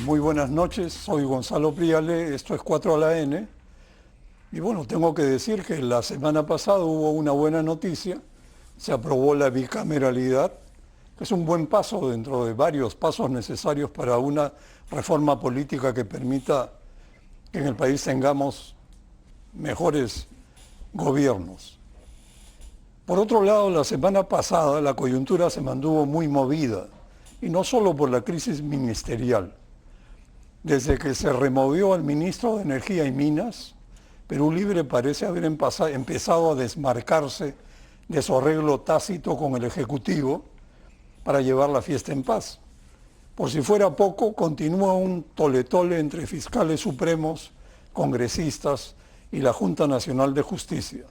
Muy buenas noches, soy Gonzalo Priale, esto es 4 a la N. Y bueno, tengo que decir que la semana pasada hubo una buena noticia, se aprobó la bicameralidad, que es un buen paso dentro de varios pasos necesarios para una reforma política que permita que en el país tengamos mejores gobiernos. Por otro lado, la semana pasada la coyuntura se mantuvo muy movida, y no solo por la crisis ministerial. Desde que se removió al ministro de Energía y Minas, Perú Libre parece haber empezado a desmarcarse de su arreglo tácito con el Ejecutivo para llevar la fiesta en paz. Por si fuera poco, continúa un tole-tole entre fiscales supremos, congresistas y la Junta Nacional de Justicia.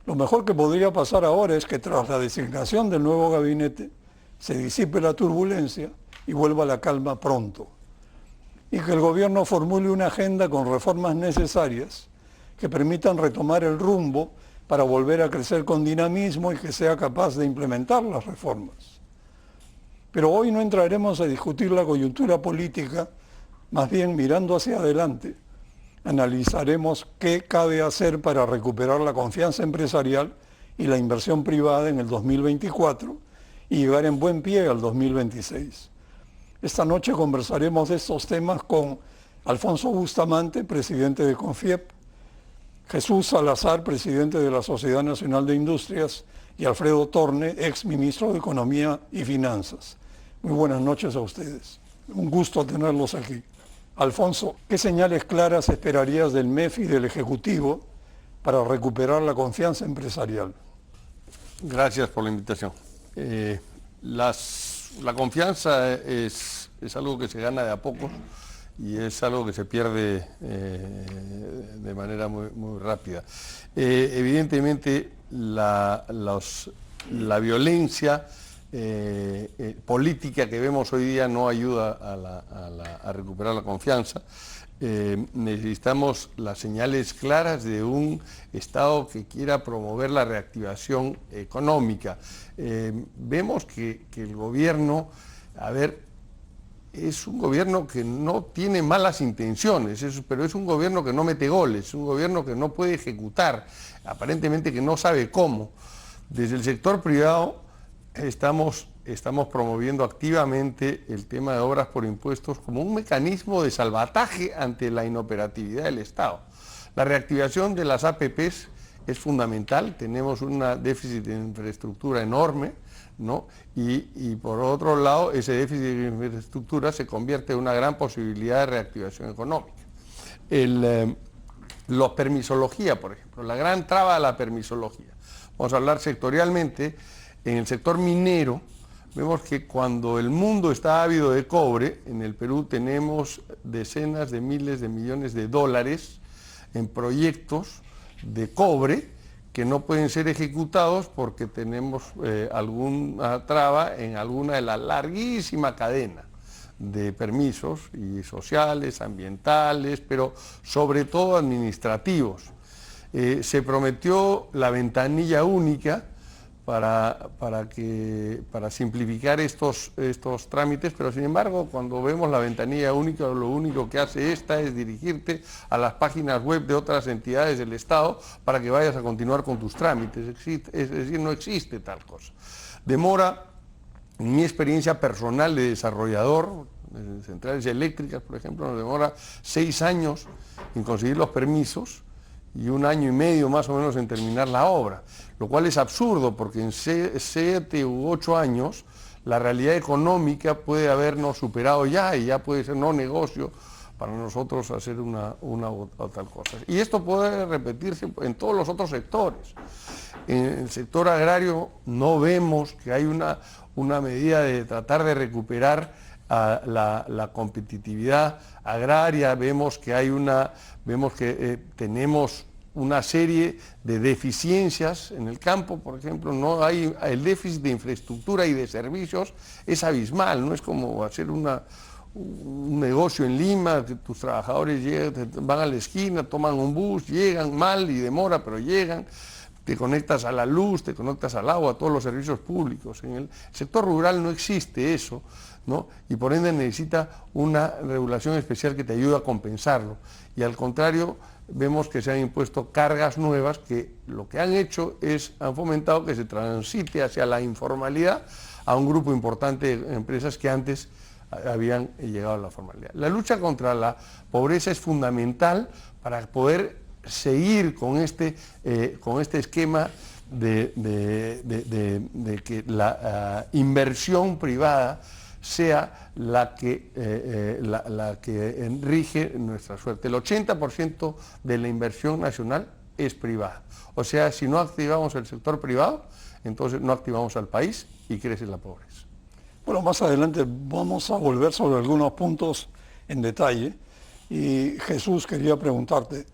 Lo mejor que podría pasar ahora es que tras la designación del nuevo gabinete se disipe la turbulencia y vuelva la calma pronto. Y que el gobierno formule una agenda con reformas necesarias que permitan retomar el rumbo para volver a crecer con dinamismo y que sea capaz de implementar las reformas. Pero hoy no entraremos a discutir la coyuntura política, más bien mirando hacia adelante, analizaremos qué cabe hacer para recuperar la confianza empresarial y la inversión privada en el 2024 y llegar en buen pie al 2026. Esta noche conversaremos de estos temas con Alfonso Bustamante, presidente de CONFIEP, Jesús Salazar, presidente de la Sociedad Nacional de Industrias, y Alfredo Torne, ex ministro de Economía y Finanzas. Muy buenas noches a ustedes. Un gusto tenerlos aquí. Alfonso, ¿qué señales claras esperarías del MEF y del Ejecutivo para recuperar la confianza empresarial? Gracias por la invitación. La confianza es algo que se gana de a poco y es algo que se pierde de manera muy rápida. Evidentemente la violencia política que vemos hoy día no ayuda a recuperar la confianza. Necesitamos las señales claras de un Estado que quiera promover la reactivación económica. Vemos que el gobierno, es un gobierno que no tiene malas intenciones, pero es un gobierno que no mete goles, es un gobierno que no puede ejecutar, aparentemente que no sabe cómo. Desde el sector privado estamos promoviendo activamente el tema de obras por impuestos como un mecanismo de salvataje ante la inoperatividad del Estado. La reactivación de las APPs es fundamental, tenemos un déficit de infraestructura enorme, ¿no? Y por otro lado, ese déficit de infraestructura se convierte en una gran posibilidad de reactivación económica. La permisología, por ejemplo, la gran traba de la permisología. Vamos a hablar sectorialmente. En el sector minero, vemos que cuando el mundo está ávido de cobre, en el Perú tenemos decenas de miles de millones de dólares en proyectos de cobre que no pueden ser ejecutados porque tenemos alguna traba en alguna de la larguísima cadena de permisos y sociales, ambientales, pero sobre todo administrativos. Se prometió la ventanilla única para simplificar estos trámites, pero sin embargo, cuando vemos la ventanilla única, lo único que hace esta es dirigirte a las páginas web de otras entidades del Estado para que vayas a continuar con tus trámites. Es decir, no existe tal cosa. Demora, en mi experiencia personal de desarrollador, de centrales eléctricas, por ejemplo, nos demora 6 años en conseguir los permisos y 1 año y medio más o menos en terminar la obra, lo cual es absurdo porque en 7 u 8 años la realidad económica puede habernos superado ya y ya puede ser no negocio para nosotros hacer una o tal cosa. Y esto puede repetirse en todos los otros sectores. En el sector agrario no vemos que hay una medida de tratar de recuperar la competitividad agraria, vemos que tenemos una serie de deficiencias en el campo, por ejemplo, el déficit de infraestructura y de servicios es abismal, no es como hacer un negocio en Lima, que tus trabajadores van a la esquina, toman un bus, llegan mal y demora, pero llegan. te conectas a la luz, te conectas al agua, a todos los servicios públicos. En el sector rural no existe eso, ¿no? Y por ende necesita una regulación especial que te ayude a compensarlo. Y al contrario, vemos que se han impuesto cargas nuevas que lo que han hecho es, han fomentado que se transite hacia la informalidad a un grupo importante de empresas que antes habían llegado a la formalidad. La lucha contra la pobreza es fundamental para poder seguir con este esquema de que la inversión privada sea la que rige nuestra suerte. El 80% de la inversión nacional es privada. O sea, si no activamos el sector privado, entonces no activamos al país y crece la pobreza. Bueno, más adelante vamos a volver sobre algunos puntos en detalle. Y Jesús, quería preguntarte,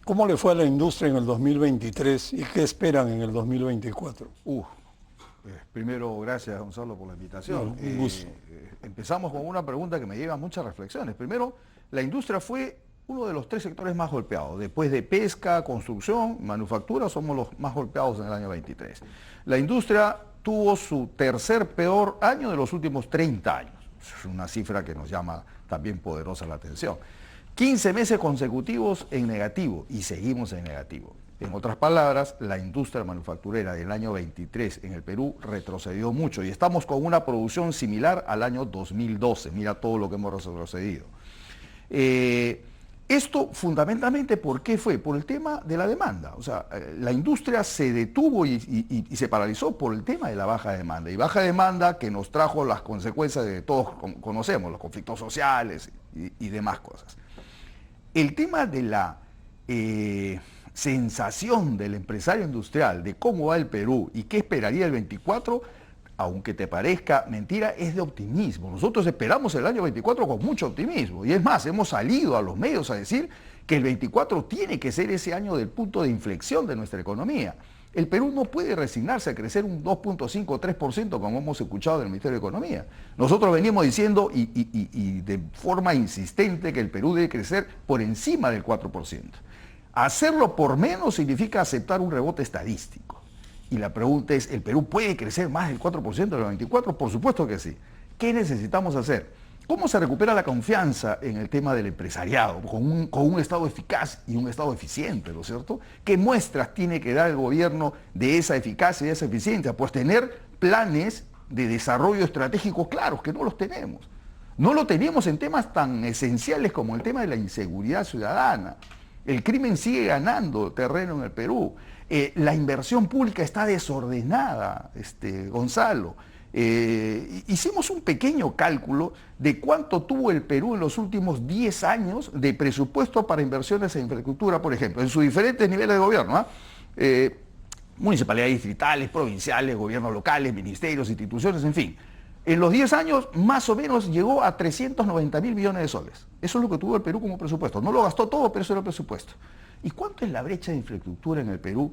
¿cómo le fue a la industria en el 2023 y qué esperan en el 2024? Primero, gracias Gonzalo por la invitación. No, un gusto. Empezamos con una pregunta que me lleva a muchas reflexiones. Primero, la industria fue uno de los 3 sectores más golpeados. Después de pesca, construcción, manufactura, somos los más golpeados en el año 23. La industria tuvo su tercer peor año de los últimos 30 años. Es una cifra que nos llama también poderosa la atención. 15 meses consecutivos en negativo y seguimos en negativo. En otras palabras, la industria manufacturera del año 23 en el Perú retrocedió mucho y estamos con una producción similar al año 2012. Mira todo lo que hemos retrocedido. Esto fundamentalmente, ¿por qué fue? Por el tema de la demanda. O sea, la industria se detuvo y se paralizó por el tema de la baja demanda. Y baja demanda que nos trajo las consecuencias de todos conocemos, los conflictos sociales y demás cosas. El tema de la sensación del empresario industrial de cómo va el Perú y qué esperaría el 24, aunque te parezca mentira, es de optimismo. Nosotros esperamos el año 24 con mucho optimismo. Y es más, hemos salido a los medios a decir que el 24 tiene que ser ese año del punto de inflexión de nuestra economía. El Perú no puede resignarse a crecer un 2.5 o 3% como hemos escuchado del Ministerio de Economía. Nosotros venimos diciendo y de forma insistente que el Perú debe crecer por encima del 4%. Hacerlo por menos significa aceptar un rebote estadístico. Y la pregunta es, ¿el Perú puede crecer más del 4% del 24? Por supuesto que sí. ¿Qué necesitamos hacer? ¿Cómo se recupera la confianza en el tema del empresariado? Con un Estado eficaz y un Estado eficiente, ¿no es cierto? ¿Qué muestras tiene que dar el gobierno de esa eficacia y de esa eficiencia? Pues tener planes de desarrollo estratégico claros, que no los tenemos. No lo tenemos en temas tan esenciales como el tema de la inseguridad ciudadana. El crimen sigue ganando terreno en el Perú. La inversión pública está desordenada, Gonzalo. Hicimos un pequeño cálculo de cuánto tuvo el Perú en los últimos 10 años de presupuesto para inversiones en infraestructura, por ejemplo, en sus diferentes niveles de gobierno. Municipalidades distritales, provinciales, gobiernos locales, ministerios, instituciones, en fin. En los 10 años, más o menos, llegó a 390.000 millones de soles. Eso es lo que tuvo el Perú como presupuesto. No lo gastó todo, pero eso era el presupuesto. ¿Y cuánto es la brecha de infraestructura en el Perú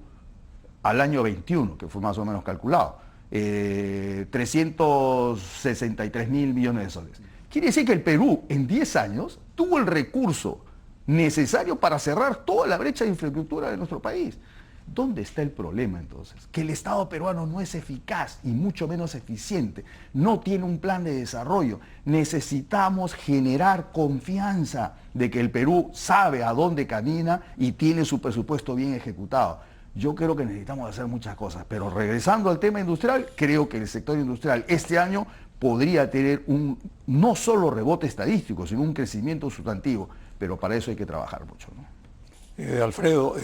al año 21, que fue más o menos calculado? 363.000 millones de soles. Quiere decir que el Perú, en 10 años, tuvo el recurso necesario para cerrar toda la brecha de infraestructura de nuestro país. ¿Dónde está el problema entonces? Que el Estado peruano no es eficaz y mucho menos eficiente, no tiene un plan de desarrollo. Necesitamos generar confianza de que el Perú sabe a dónde camina y tiene su presupuesto bien ejecutado. Yo creo que necesitamos hacer muchas cosas, pero regresando al tema industrial, creo que el sector industrial este año podría tener un no solo rebote estadístico, sino un crecimiento sustantivo, pero para eso hay que trabajar mucho, ¿no? Alfredo,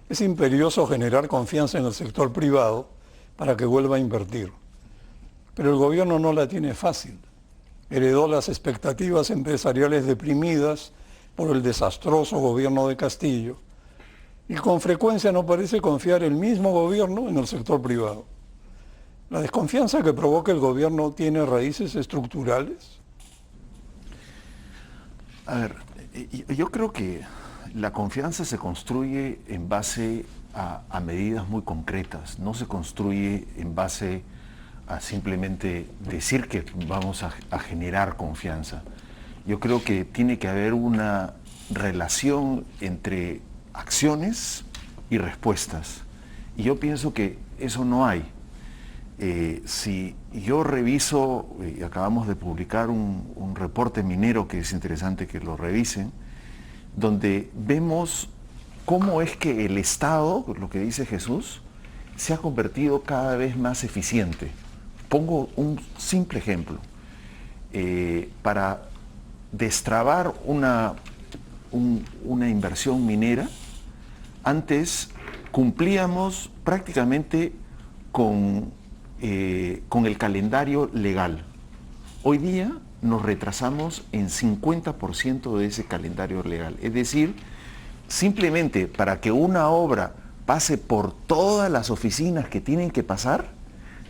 es imperioso generar confianza en el sector privado para que vuelva a invertir. Pero el gobierno no la tiene fácil. Heredó las expectativas empresariales deprimidas por el desastroso gobierno de Castillo y con frecuencia no parece confiar el mismo gobierno en el sector privado. ¿La desconfianza que provoca el gobierno tiene raíces estructurales? A ver, yo creo que la confianza se construye en base a medidas muy concretas, no se construye en base a simplemente decir que vamos a generar confianza. Yo creo que tiene que haber una relación entre acciones y respuestas. Y yo pienso que eso no hay. Si yo reviso, y acabamos de publicar un reporte minero que es interesante que lo revisen, donde vemos cómo es que el Estado, lo que dice Jesús, se ha convertido cada vez más eficiente. Pongo un simple ejemplo. Para destrabar una inversión minera, antes cumplíamos prácticamente con el calendario legal. Hoy día nos retrasamos en 50% de ese calendario legal. Es decir, simplemente para que una obra pase por todas las oficinas que tienen que pasar,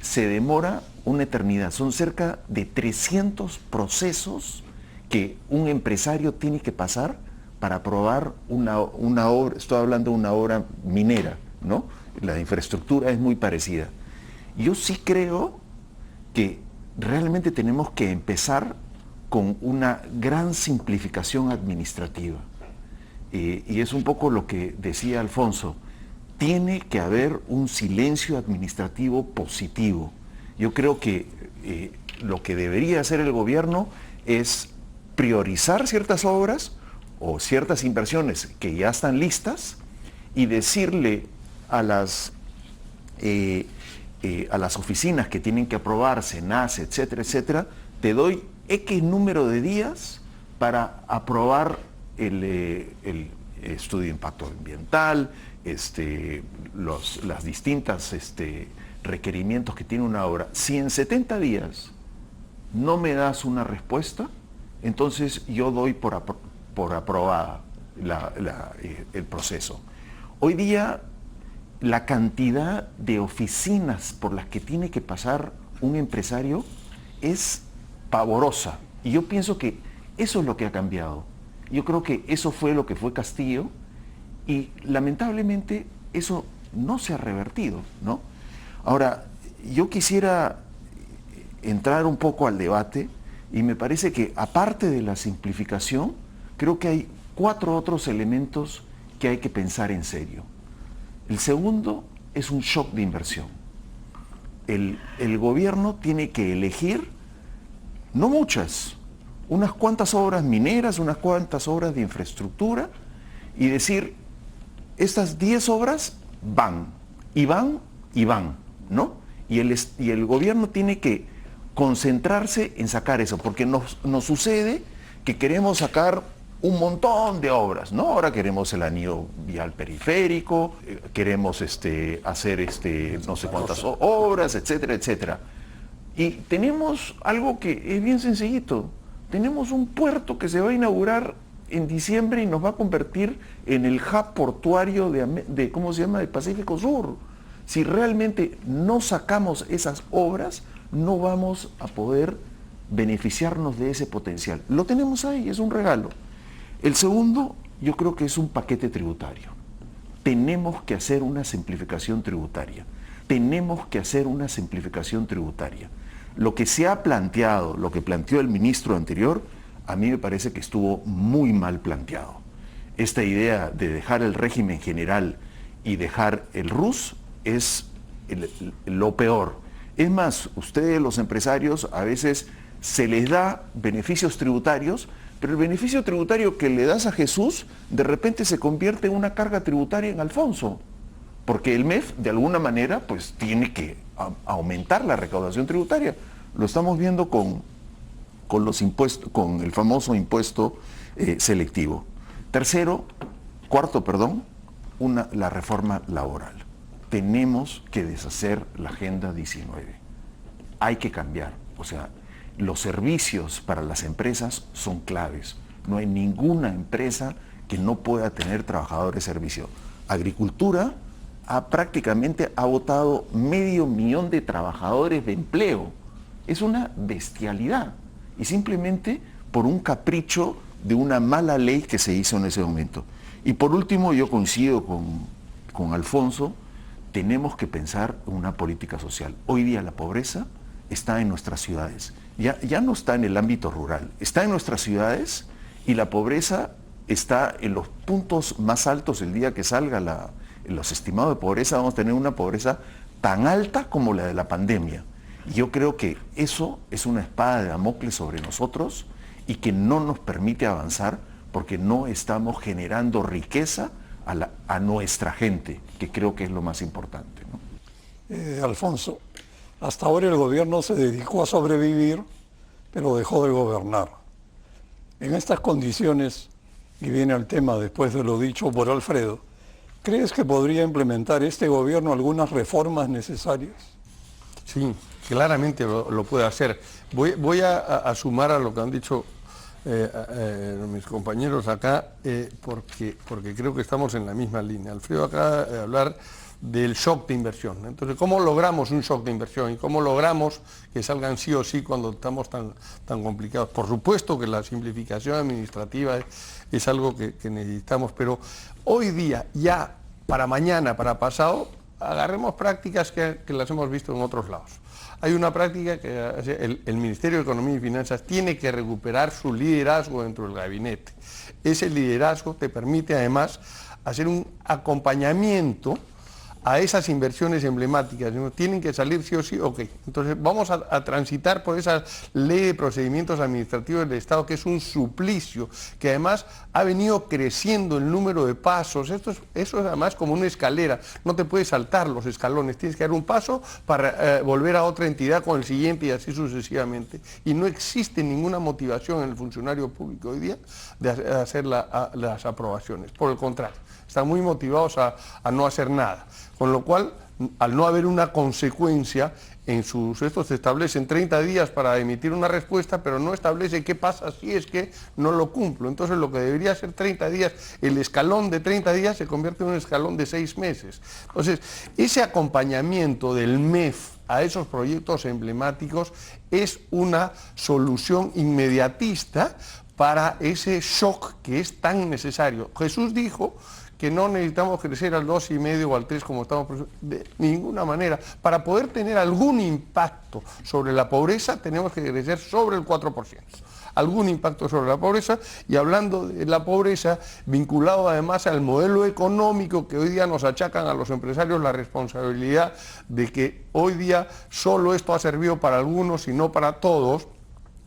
se demora una eternidad. Son cerca de 300 procesos que un empresario tiene que pasar para aprobar una obra. Estoy hablando de una obra minera, ¿no? La infraestructura es muy parecida. Yo sí creo que realmente tenemos que empezar con una gran simplificación administrativa. Y es un poco lo que decía Alfonso. Tiene que haber un silencio administrativo positivo. Yo creo que lo que debería hacer el gobierno es priorizar ciertas obras o ciertas inversiones que ya están listas y decirle a las oficinas que tienen que aprobarse, NACE, etcétera, etcétera, te doy X número de días para aprobar el estudio de impacto ambiental, las distintas requerimientos que tiene una obra. Si en 70 días no me das una respuesta, entonces yo doy por aprobada el proceso. Hoy día la cantidad de oficinas por las que tiene que pasar un empresario es pavorosa. Y yo pienso que eso es lo que ha cambiado. Yo creo que eso fue lo que fue Castillo y lamentablemente eso no se ha revertido, ¿no? Ahora, yo quisiera entrar un poco al debate y me parece que aparte de la simplificación, creo que hay 4 otros elementos que hay que pensar en serio. El segundo es un shock de inversión. El gobierno tiene que elegir, no muchas, unas cuantas obras mineras, unas cuantas obras de infraestructura y decir, estas 10 obras van, y van, y van, ¿no? Y el gobierno tiene que concentrarse en sacar eso, porque nos sucede que queremos sacar un montón de obras, ¿no? Ahora queremos el anillo vial periférico, queremos hacer no sé cuántas obras, etcétera, etcétera. Y tenemos algo que es bien sencillito. Tenemos un puerto que se va a inaugurar en diciembre y nos va a convertir en el hub portuario de ¿cómo se llama?, del Pacífico Sur. Si realmente no sacamos esas obras, no vamos a poder beneficiarnos de ese potencial. Lo tenemos ahí, es un regalo. El segundo, yo creo que es un paquete tributario. Tenemos que hacer una simplificación tributaria. Tenemos que hacer una simplificación tributaria. Lo que se ha planteado, lo que planteó el ministro anterior, a mí me parece que estuvo muy mal planteado. Esta idea de dejar el régimen general y dejar el RUS es lo peor. Es más, ustedes los empresarios a veces se les da beneficios tributarios, pero el beneficio tributario que le das a Jesús de repente se convierte en una carga tributaria en Alfonso, porque el MEF de alguna manera pues tiene que aumentar la recaudación tributaria. Lo estamos viendo con los impuestos, con el famoso impuesto selectivo. Cuarto, la reforma laboral. Tenemos que deshacer la Agenda 19. Hay que cambiar. O sea, los servicios para las empresas son claves. No hay ninguna empresa que no pueda tener trabajadores de servicio. Agricultura prácticamente ha botado 500.000 de trabajadores de empleo. Es una bestialidad. Y simplemente por un capricho de una mala ley que se hizo en ese momento. Y por último, yo coincido con Alfonso, tenemos que pensar en una política social. Hoy día la pobreza está en nuestras ciudades. Ya no está en el ámbito rural, está en nuestras ciudades y la pobreza está en los puntos más altos el día que salga los estimados de pobreza, vamos a tener una pobreza tan alta como la de la pandemia. Y yo creo que eso es una espada de Damocles sobre nosotros y que no nos permite avanzar porque no estamos generando riqueza a nuestra gente, que creo que es lo más importante, ¿no? Alfonso, hasta ahora el gobierno se dedicó a sobrevivir, pero dejó de gobernar. En estas condiciones, y viene al tema después de lo dicho por Alfredo, ¿crees que podría implementar este gobierno algunas reformas necesarias? Sí, claramente lo puede hacer. Voy a sumar a lo que han dicho mis compañeros acá, porque creo que estamos en la misma línea. Alfredo acaba de hablar del shock de inversión. Entonces, ¿cómo logramos un shock de inversión? ¿Y cómo logramos que salgan sí o sí cuando estamos tan complicados? Por supuesto que la simplificación administrativa es algo que necesitamos, pero hoy día, ya para mañana, para pasado, agarremos prácticas que las hemos visto en otros lados. Hay una práctica que el Ministerio de Economía y Finanzas tiene que recuperar su liderazgo dentro del gabinete. Ese liderazgo te permite además hacer un acompañamiento a esas inversiones emblemáticas. Tienen que salir sí o sí, ok. Entonces vamos a transitar por esa ley de procedimientos administrativos del Estado, que es un suplicio, que además ha venido creciendo el número de pasos. Eso es además como una escalera, no te puedes saltar los escalones, tienes que dar un paso para volver a otra entidad con el siguiente y así sucesivamente. Y no existe ninguna motivación en el funcionario público hoy día de hacer las aprobaciones. Por el contrario, están muy motivados a no hacer nada. Con lo cual, al no haber una consecuencia, estos establecen 30 días para emitir una respuesta, pero no establece qué pasa si es que no lo cumplo. Entonces, lo que debería ser 30 días, el escalón de 30 días se convierte en un escalón de 6 meses. Entonces, ese acompañamiento del MEF a esos proyectos emblemáticos es una solución inmediatista para ese shock que es tan necesario. Jesús dijo que no necesitamos crecer al 2,5 o al 3 como estamos, de ninguna manera. Para poder tener algún impacto sobre la pobreza, tenemos que crecer sobre el 4%. Algún impacto sobre la pobreza, y hablando de la pobreza, vinculado además al modelo económico que hoy día nos achacan a los empresarios la responsabilidad de que hoy día solo esto ha servido para algunos y no para todos,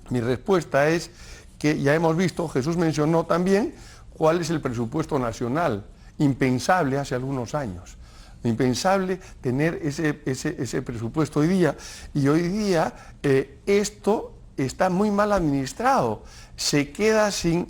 mi respuesta es que ya hemos visto, Jesús mencionó también, cuál es el presupuesto nacional. Impensable hace algunos años, impensable tener ese presupuesto hoy día, y hoy día esto está muy mal administrado, se queda sin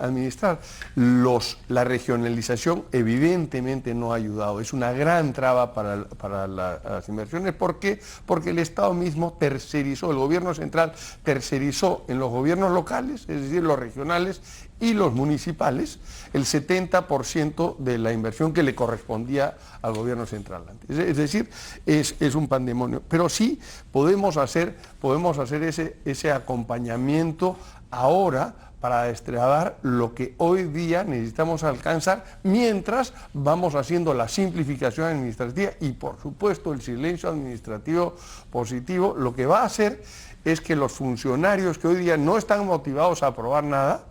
administrar. La regionalización evidentemente no ha ayudado, es una gran traba para las inversiones. ¿Por qué? Porque el Estado mismo tercerizó, el gobierno central tercerizó en los gobiernos locales, es decir, los regionales y los municipales, el 70% de la inversión que le correspondía al gobierno central antes. Es decir, es un pandemonio. Pero sí podemos hacer ese acompañamiento ahora para destrabar lo que hoy día necesitamos alcanzar mientras vamos haciendo la simplificación administrativa y, por supuesto, el silencio administrativo positivo. Lo que va a hacer es que los funcionarios que hoy día no están motivados a aprobar nada,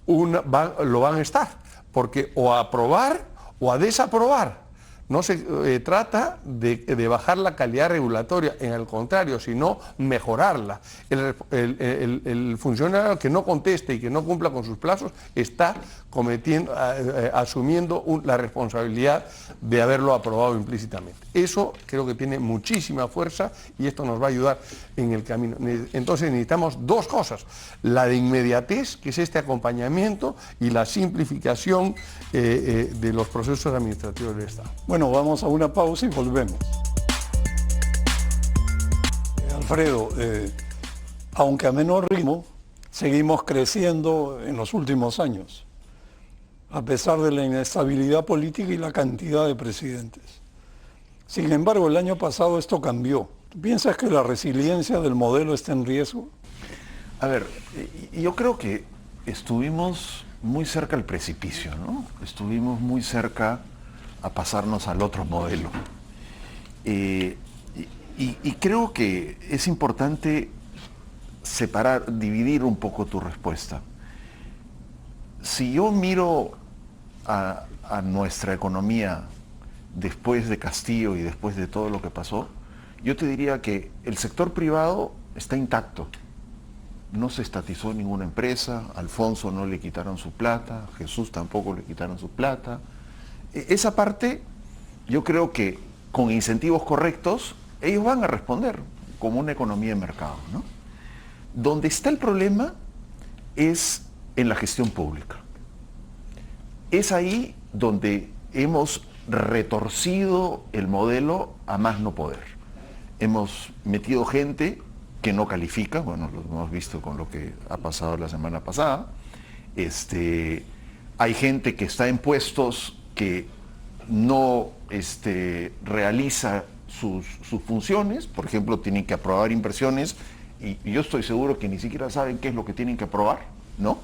lo van a estar, porque o a aprobar o a desaprobar. No se trata de bajar la calidad regulatoria, en el contrario, sino mejorarla. El funcionario que no conteste y que no cumpla con sus plazos está asumiendo la responsabilidad de haberlo aprobado implícitamente. Eso creo que tiene muchísima fuerza y esto nos va a ayudar en el camino. Entonces necesitamos dos cosas: la de inmediatez, que es este acompañamiento, y la simplificación de los procesos administrativos del Estado. Bueno, vamos a una pausa y volvemos. Alfredo, aunque a menor ritmo, seguimos creciendo en los últimos años, a pesar de la inestabilidad política y la cantidad de presidentes. Sin embargo, el año pasado esto cambió. ¿Tú piensas que la resiliencia del modelo está en riesgo? A ver, yo creo que estuvimos muy cerca al precipicio, ¿no? Estuvimos muy cerca a pasarnos al otro modelo. Y creo que es importante dividir un poco tu respuesta. Si yo miro a nuestra economía después de Castillo y después de todo lo que pasó, yo te diría que el sector privado está intacto. No se estatizó ninguna empresa, a Alfonso no le quitaron su plata, Jesús tampoco le quitaron su plata. Esa parte, yo creo que con incentivos correctos, ellos van a responder como una economía de mercado, ¿no? Donde está el problema es en la gestión pública. Es ahí donde hemos retorcido el modelo a más no poder. Hemos metido gente que no califica, bueno, lo hemos visto con lo que ha pasado la semana pasada. Hay gente que está en puestos que no realiza sus funciones, por ejemplo, tienen que aprobar inversiones y yo estoy seguro que ni siquiera saben qué es lo que tienen que aprobar, ¿no?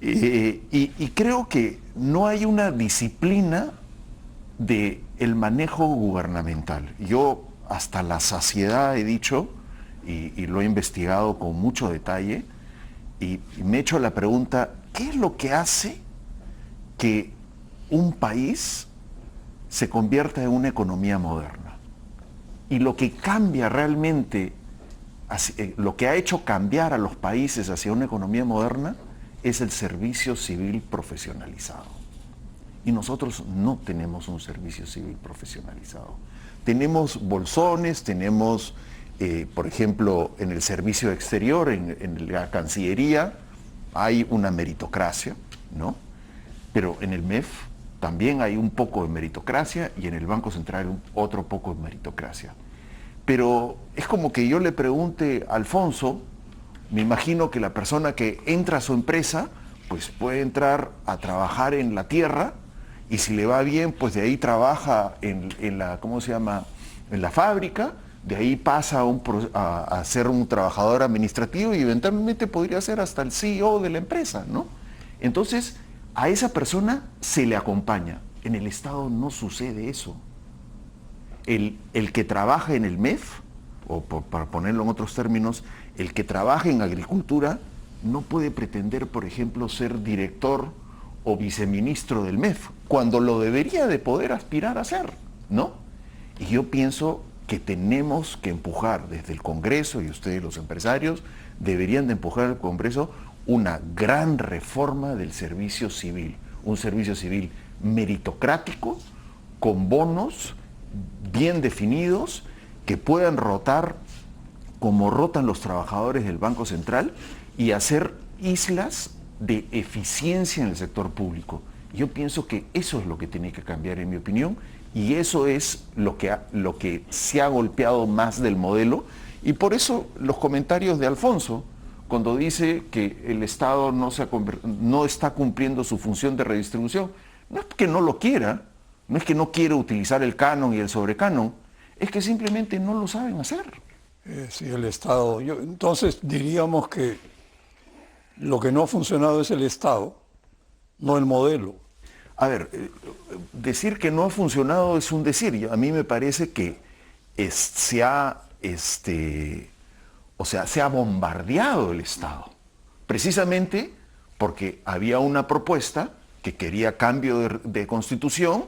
Y creo que no hay una disciplina del manejo gubernamental. Yo hasta la saciedad he dicho, y lo he investigado con mucho detalle, y me he hecho la pregunta, ¿qué es lo que hace que un país se convierta en una economía moderna? Y lo que cambia realmente, lo que ha hecho cambiar a los países hacia una economía moderna, es el servicio civil profesionalizado. Y nosotros no tenemos un servicio civil profesionalizado. Tenemos bolsones, tenemos, por ejemplo, en el servicio exterior, en la Cancillería, hay una meritocracia, ¿no? Pero en el MEF también hay un poco de meritocracia y en el Banco Central otro poco de meritocracia. Pero es como que yo le pregunte a Alfonso, me imagino que la persona que entra a su empresa, pues puede entrar a trabajar en la tierra y si le va bien, pues de ahí trabaja en la, ¿cómo se llama?, en la fábrica, de ahí pasa a ser un trabajador administrativo y eventualmente podría ser hasta el CEO de la empresa, ¿no? Entonces, a esa persona se le acompaña. En el Estado no sucede eso. El que trabaja en el MEF, o para ponerlo en otros términos, el que trabaja en agricultura no puede pretender, por ejemplo, ser director o viceministro del MEF, cuando lo debería de poder aspirar a ser, ¿no? Y yo pienso que tenemos que empujar desde el Congreso, y ustedes los empresarios deberían de empujar al Congreso una gran reforma del servicio civil, un servicio civil meritocrático, con bonos bien definidos, que puedan rotar como rotan los trabajadores del Banco Central y hacer islas de eficiencia en el sector público. Yo pienso que eso es lo que tiene que cambiar, en mi opinión, y eso es lo que se ha golpeado más del modelo, y por eso los comentarios de Alfonso, cuando dice que el Estado no está cumpliendo su función de redistribución, no es que no lo quiera, no es que no quiera utilizar el canon y el sobrecanon, es que simplemente no lo saben hacer. Sí, el Estado. Entonces diríamos que lo que no ha funcionado es el Estado, no el modelo. A ver, decir que no ha funcionado es un decir. A mí me parece que se ha bombardeado el Estado, precisamente porque había una propuesta que quería cambio de constitución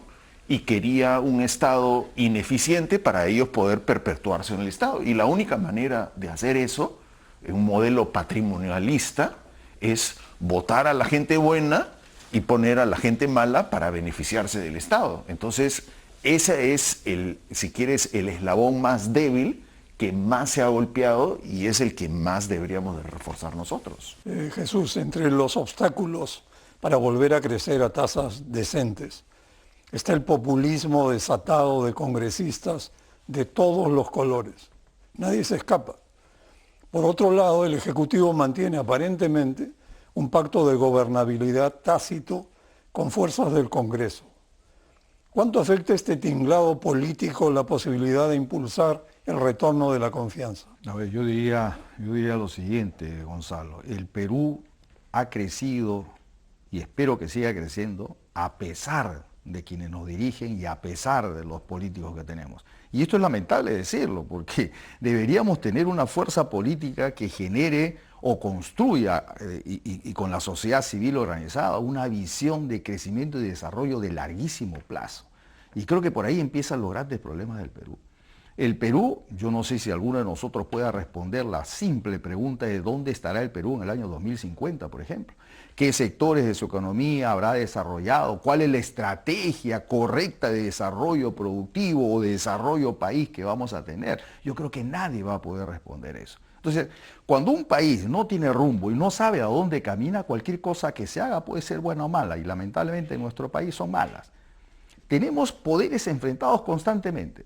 y quería un Estado ineficiente para ellos poder perpetuarse en el Estado. Y la única manera de hacer eso, un modelo patrimonialista, es votar a la gente buena y poner a la gente mala para beneficiarse del Estado. Entonces, ese es, si quieres, el eslabón más débil que más se ha golpeado y es el que más deberíamos de reforzar nosotros. Jesús, entre los obstáculos para volver a crecer a tasas decentes, está el populismo desatado de congresistas de todos los colores. Nadie se escapa. Por otro lado, el Ejecutivo mantiene aparentemente un pacto de gobernabilidad tácito con fuerzas del Congreso. ¿Cuánto afecta este tinglado político la posibilidad de impulsar el retorno de la confianza? A ver, yo diría lo siguiente, Gonzalo. El Perú ha crecido y espero que siga creciendo a pesar de quienes nos dirigen y a pesar de los políticos que tenemos. Y esto es lamentable decirlo, porque deberíamos tener una fuerza política que genere o construya y con la sociedad civil organizada una visión de crecimiento y desarrollo de larguísimo plazo. Y creo que por ahí empiezan los grandes problemas del Perú. El Perú, yo no sé si alguno de nosotros pueda responder la simple pregunta de dónde estará el Perú en el año 2050, por ejemplo. ¿Qué sectores de su economía habrá desarrollado? ¿Cuál es la estrategia correcta de desarrollo productivo o de desarrollo país que vamos a tener? Yo creo que nadie va a poder responder eso. Entonces, cuando un país no tiene rumbo y no sabe a dónde camina, cualquier cosa que se haga puede ser buena o mala, y lamentablemente en nuestro país son malas. Tenemos poderes enfrentados constantemente.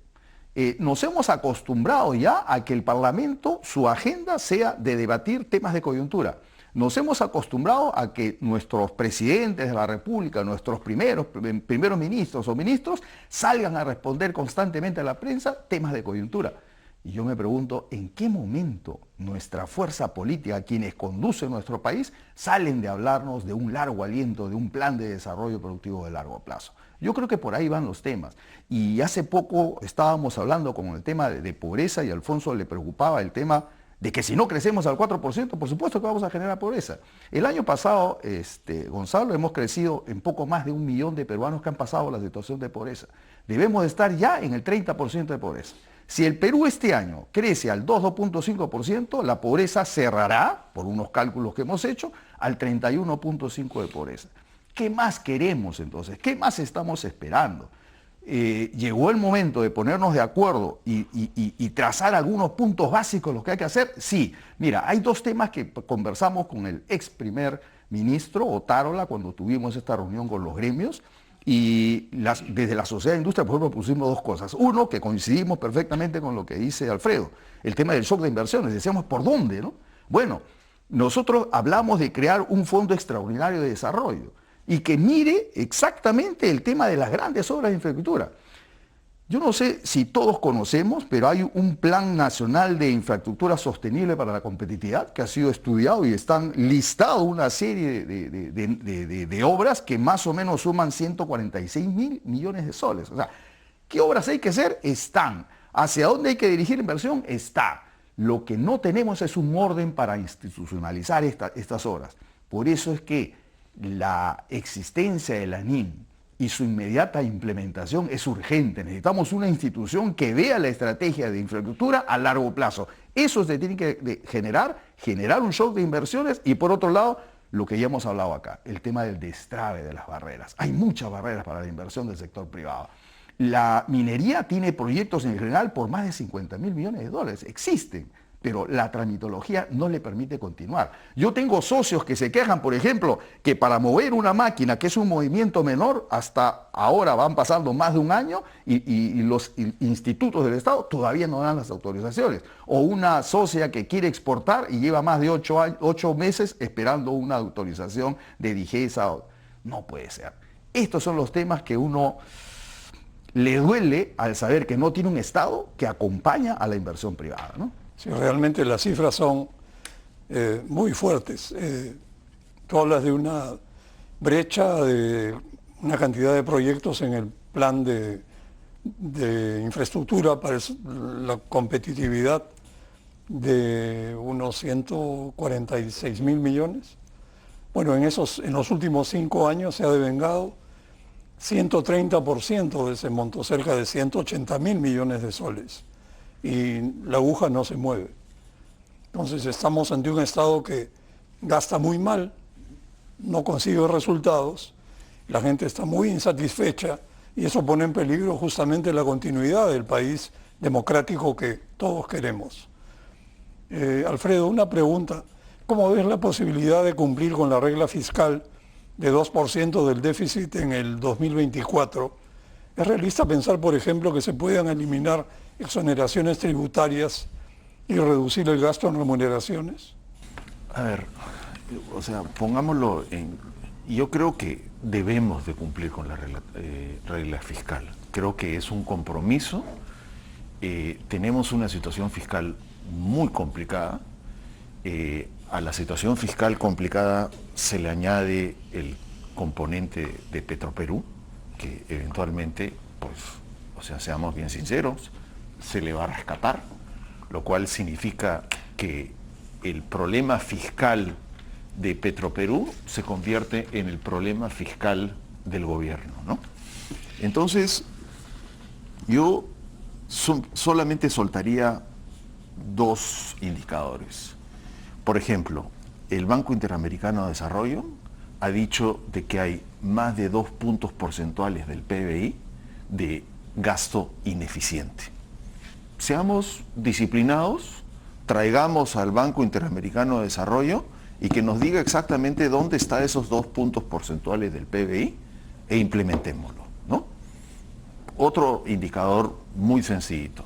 Nos hemos acostumbrado ya a que el Parlamento, su agenda sea de debatir temas de coyuntura. Nos hemos acostumbrado a que nuestros presidentes de la República, nuestros primeros ministros o ministros, salgan a responder constantemente a la prensa temas de coyuntura. Y yo me pregunto, ¿en qué momento nuestra fuerza política, quienes conducen nuestro país, salen de hablarnos de un largo aliento, de un plan de desarrollo productivo de largo plazo? Yo creo que por ahí van los temas. Y hace poco estábamos hablando con el tema de pobreza y a Alfonso le preocupaba el tema de que si no crecemos al 4%, por supuesto que vamos a generar pobreza. El año pasado, Gonzalo, hemos crecido en poco más de 1 millón de peruanos que han pasado la situación de pobreza. Debemos de estar ya en el 30% de pobreza. Si el Perú este año crece al 2,5%, la pobreza cerrará, por unos cálculos que hemos hecho, al 31,5% de pobreza. ¿Qué más queremos entonces? ¿Qué más estamos esperando? ¿Llegó el momento de ponernos de acuerdo y trazar algunos puntos básicos de lo que hay que hacer? Sí. Mira, hay 2 temas que conversamos con el ex primer ministro Otárola cuando tuvimos esta reunión con los gremios. Y desde la sociedad de industria, por ejemplo, pusimos 2 cosas. Uno, que coincidimos perfectamente con lo que dice Alfredo, el tema del shock de inversiones. Decíamos, ¿por dónde, no? Bueno, nosotros hablamos de crear un fondo extraordinario de desarrollo y que mire exactamente el tema de las grandes obras de infraestructura. Yo no sé si todos conocemos, pero hay un Plan Nacional de Infraestructura Sostenible para la Competitividad que ha sido estudiado y están listados una serie de obras que más o menos suman 146.000 millones de soles. O sea, ¿qué obras hay que hacer? Están. ¿Hacia dónde hay que dirigir la inversión? Está. Lo que no tenemos es un orden para institucionalizar estas obras. Por eso es que la existencia de la NIM y su inmediata implementación es urgente. Necesitamos una institución que vea la estrategia de infraestructura a largo plazo. Eso se tiene que generar un shock de inversiones y por otro lado, lo que ya hemos hablado acá, el tema del destrave de las barreras. Hay muchas barreras para la inversión del sector privado. La minería tiene proyectos en general por más de 50.000 millones de dólares. Existen, pero la tramitología no le permite continuar. Yo tengo socios que se quejan, por ejemplo, que para mover una máquina, que es un movimiento menor, hasta ahora van pasando más de un año y los institutos del Estado todavía no dan las autorizaciones. O una socia que quiere exportar y lleva más de 8 meses esperando una autorización de Digesa. No puede ser. Estos son los temas que uno le duele al saber que no tiene un Estado que acompaña a la inversión privada, ¿no? Sí, realmente las cifras son muy fuertes. Tú hablas de una brecha, de una cantidad de proyectos en el plan de infraestructura para la competitividad de unos 146.000 millones. Bueno, en los últimos 5 años se ha devengado 130% de ese monto, cerca de 180.000 millones de soles. Y la aguja no se mueve. Entonces estamos ante un Estado que gasta muy mal, no consigue resultados, la gente está muy insatisfecha y eso pone en peligro justamente la continuidad del país democrático que todos queremos. Alfredo, una pregunta. ¿Cómo ves la posibilidad de cumplir con la regla fiscal de 2% del déficit en el 2024? ¿Es realista pensar, por ejemplo, que se puedan eliminar exoneraciones tributarias y reducir el gasto en remuneraciones? A ver, o sea, pongámoslo en... Yo creo que debemos de cumplir con la regla fiscal. Creo que es un compromiso. Tenemos una situación fiscal muy complicada. A la situación fiscal complicada se le añade el componente de Petroperú, que eventualmente, pues, o sea, seamos bien sinceros, se le va a rescatar, lo cual significa que el problema fiscal de Petroperú se convierte en el problema fiscal del gobierno, ¿no? Entonces, yo solamente soltaría dos indicadores. Por ejemplo, el Banco Interamericano de Desarrollo ha dicho de que hay más de 2 puntos porcentuales del PBI de gasto ineficiente. Seamos disciplinados, traigamos al Banco Interamericano de Desarrollo y que nos diga exactamente dónde están esos 2 puntos porcentuales del PBI e implementémoslo, ¿no? Otro indicador muy sencillito.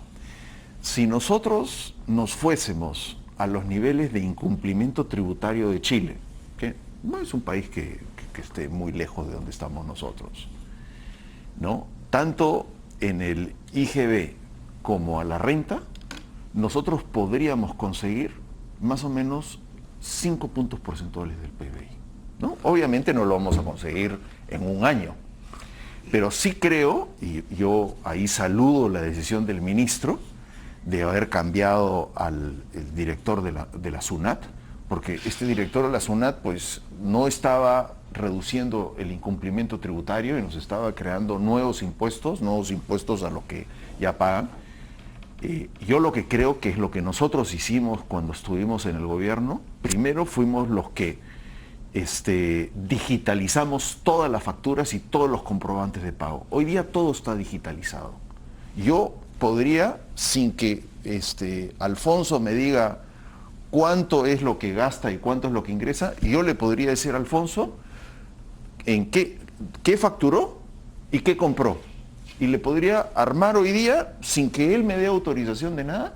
Si nosotros nos fuésemos a los niveles de incumplimiento tributario de Chile, que no es un país que esté muy lejos de donde estamos nosotros, ¿no? Tanto en el IGB como a la renta, nosotros podríamos conseguir más o menos 5 puntos porcentuales del PBI, ¿no? Obviamente no lo vamos a conseguir en un año, pero sí creo, y yo ahí saludo la decisión del ministro de haber cambiado al director de la SUNAT, porque este director de la SUNAT pues no estaba reduciendo el incumplimiento tributario y nos estaba creando nuevos impuestos a lo que ya pagan. Yo lo que creo que es lo que nosotros hicimos cuando estuvimos en el gobierno, primero fuimos los que digitalizamos todas las facturas y todos los comprobantes de pago. Hoy día todo está digitalizado. Yo podría, sin que Alfonso me diga cuánto es lo que gasta y cuánto es lo que ingresa, yo le podría decir a Alfonso en qué facturó y qué compró. Y le podría armar hoy día, sin que él me dé autorización de nada,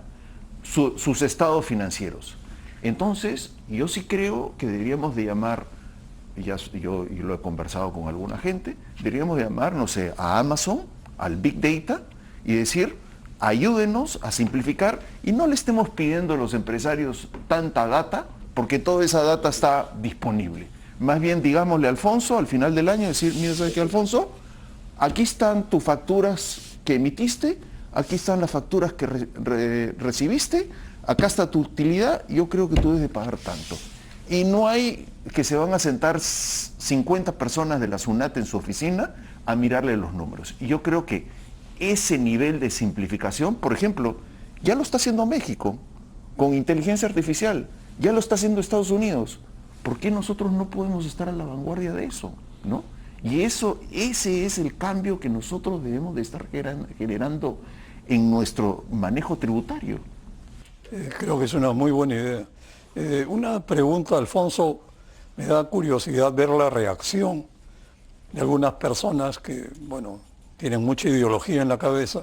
sus estados financieros. Entonces, yo sí creo que deberíamos de llamar, yo lo he conversado con alguna gente, deberíamos de llamar, no sé, a Amazon, al Big Data, y decir, ayúdenos a simplificar y no le estemos pidiendo a los empresarios tanta data, porque toda esa data está disponible. Más bien digámosle a Alfonso al final del año, decir, mira, ¿sabes qué, Alfonso? Aquí están tus facturas que emitiste, aquí están las facturas que recibiste, acá está tu utilidad, yo creo que tú debes de pagar tanto. Y no hay que se van a sentar 50 personas de la SUNAT en su oficina a mirarle los números. Y yo creo que ese nivel de simplificación, por ejemplo, ya lo está haciendo México con inteligencia artificial, ya lo está haciendo Estados Unidos. ¿Por qué nosotros no podemos estar a la vanguardia de eso, ¿no? Y ese es el cambio que nosotros debemos de estar generando en nuestro manejo tributario. Creo que es una muy buena idea. Una pregunta, Alfonso, me da curiosidad ver la reacción de algunas personas que, bueno, tienen mucha ideología en la cabeza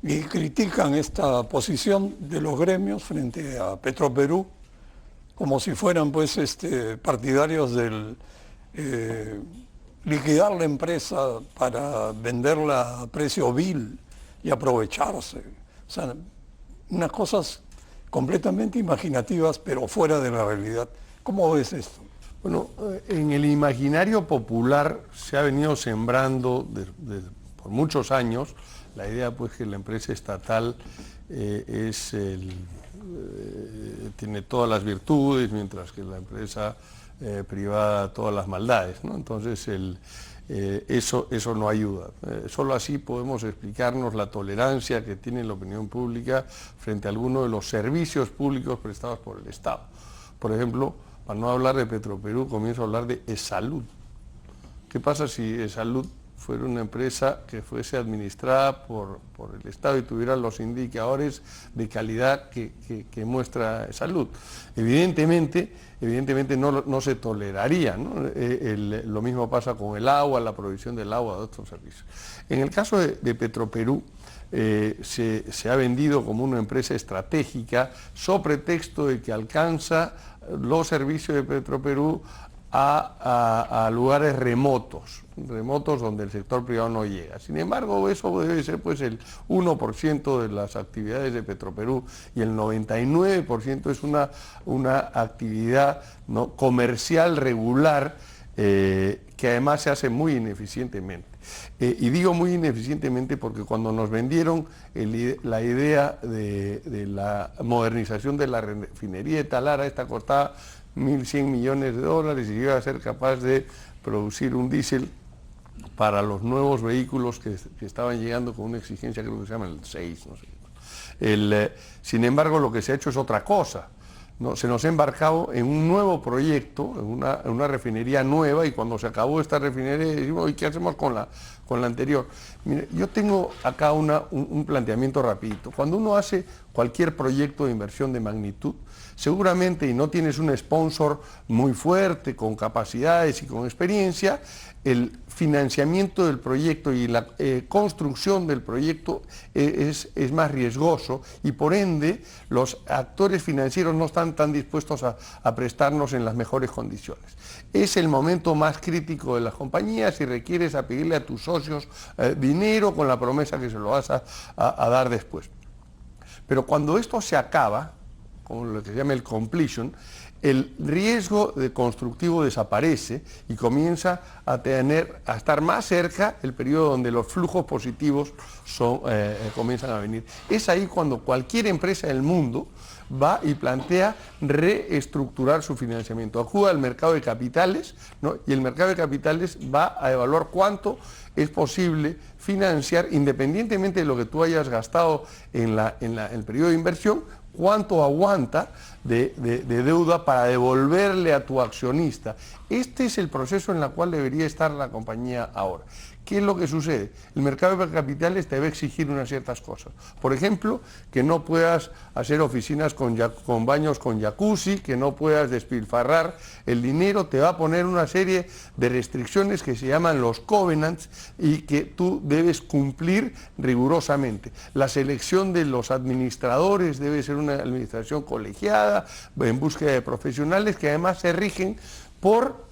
y critican esta posición de los gremios frente a Petroperú como si fueran pues partidarios del liquidar la empresa para venderla a precio vil y aprovecharse. O sea, unas cosas completamente imaginativas pero fuera de la realidad. ¿Cómo ves esto? Bueno, en el imaginario popular se ha venido sembrando por muchos años la idea pues que la empresa estatal tiene todas las virtudes, mientras que la empresa privada todas las maldades, ¿no? Entonces eso no ayuda. Solo así podemos explicarnos la tolerancia que tiene la opinión pública frente a algunos de los servicios públicos prestados por el Estado. Por ejemplo, para no hablar de Petroperú, comienzo a hablar de ESalud. ¿Qué pasa si ESalud fuera una empresa que fuese administrada por el Estado y tuviera los indicadores de calidad que muestra ESalud? Evidentemente no se toleraría, ¿no? Lo mismo pasa con el agua, la provisión del agua, de otros servicios. En el caso de Petroperú, se ha vendido como una empresa estratégica sobre pretexto de que alcanza los servicios de Petroperú a lugares remotos donde el sector privado no llega. Sin embargo, eso debe ser pues el 1% de las actividades de Petroperú y el 99% es una actividad, ¿no?, comercial regular que además se hace muy ineficientemente. Y digo muy ineficientemente porque cuando nos vendieron la idea de la modernización de la refinería de Talara, esta costaba 1.100 millones de dólares y iba a ser capaz de producir un diésel para los nuevos vehículos que estaban llegando con una exigencia, creo que se llama el 6, no sé. Sin embargo, lo que se ha hecho es otra cosa. ¿No? Se nos ha embarcado en un nuevo proyecto, en una refinería nueva, y cuando se acabó esta refinería decimos, ¿y qué hacemos con la anterior? Mire, yo tengo acá un planteamiento rapidito. Cuando uno hace cualquier proyecto de inversión de magnitud, seguramente, y no tienes un sponsor muy fuerte, con capacidades y con experiencia, el financiamiento del proyecto y la construcción del proyecto es más riesgoso, y por ende los actores financieros no están tan dispuestos a prestarnos en las mejores condiciones. Es el momento más crítico de las compañías y requieres a pedirle a tus socios dinero con la promesa que se lo vas a dar después. Pero cuando esto se acaba, como lo que se llama el completion, el riesgo de constructivo desaparece y comienza a estar más cerca el periodo donde los flujos positivos comienzan a venir. Es ahí cuando cualquier empresa del mundo va y plantea reestructurar su financiamiento. Acude al mercado de capitales, ¿no? Y el mercado de capitales va a evaluar cuánto es posible financiar, independientemente de lo que tú hayas gastado en el periodo de inversión, cuánto aguanta de deuda para devolverle a tu accionista. Este es el proceso en el cual debería estar la compañía ahora. ¿Qué es lo que sucede? El mercado de capitales te va a exigir unas ciertas cosas. Por ejemplo, que no puedas hacer oficinas con baños con jacuzzi, que no puedas despilfarrar el dinero, te va a poner una serie de restricciones que se llaman los covenants y que tú debes cumplir rigurosamente. La selección de los administradores debe ser una administración colegiada, en búsqueda de profesionales que además se rigen por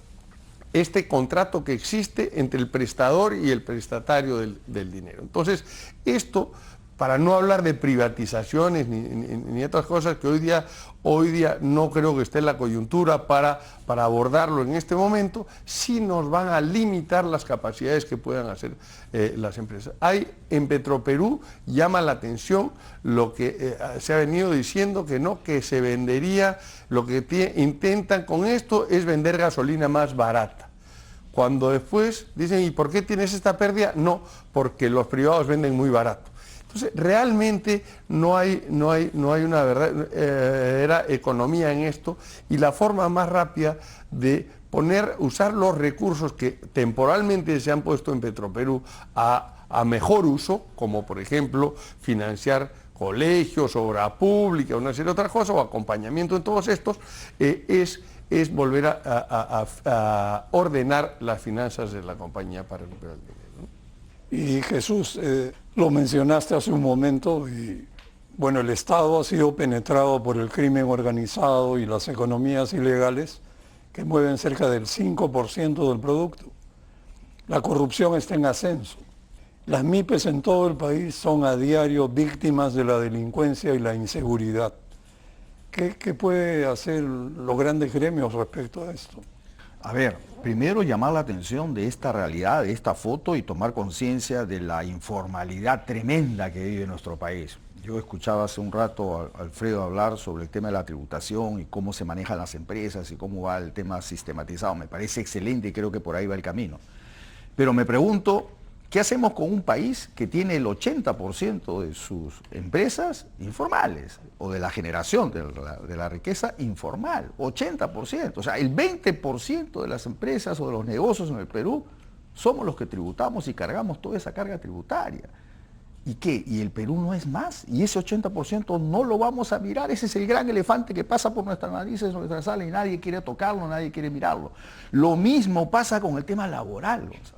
este contrato que existe entre el prestador y el prestatario del dinero. Entonces, esto, para no hablar de privatizaciones ni otras cosas que hoy día no creo que esté en la coyuntura para abordarlo en este momento, sí nos van a limitar las capacidades que puedan hacer las empresas. En Petroperú llama la atención lo que se ha venido diciendo, que se vendería, lo que intentan con esto es vender gasolina más barata. Cuando después dicen, ¿y por qué tienes esta pérdida? No, porque los privados venden muy barato. Entonces, realmente no hay una verdadera economía en esto, y la forma más rápida de usar los recursos que temporalmente se han puesto en Petroperú a mejor uso, como por ejemplo financiar colegios, obra pública, una serie de otras cosas, o acompañamiento en todos estos, es volver a ordenar las finanzas de la compañía para recuperar el dinero, ¿no? Y Jesús, lo mencionaste hace un momento, y bueno, el Estado ha sido penetrado por el crimen organizado y las economías ilegales que mueven cerca del 5% del producto. La corrupción está en ascenso. Las MIPES en todo el país son a diario víctimas de la delincuencia y la inseguridad. ¿Qué puede hacer los grandes gremios respecto a esto? A ver, primero llamar la atención de esta realidad, de esta foto, y tomar conciencia de la informalidad tremenda que vive nuestro país. Yo escuchaba hace un rato a Alfredo hablar sobre el tema de la tributación y cómo se manejan las empresas y cómo va el tema sistematizado. Me parece excelente y creo que por ahí va el camino. Pero me pregunto, ¿qué hacemos con un país que tiene el 80% de sus empresas informales, o de la generación de la riqueza informal? 80%, o sea, el 20% de las empresas o de los negocios en el Perú somos los que tributamos y cargamos toda esa carga tributaria. ¿Y qué? ¿Y el Perú no es más? ¿Y ese 80% no lo vamos a mirar? Ese es el gran elefante que pasa por nuestras narices, nuestra sala, y nadie quiere tocarlo, nadie quiere mirarlo. Lo mismo pasa con el tema laboral, Gonzalo.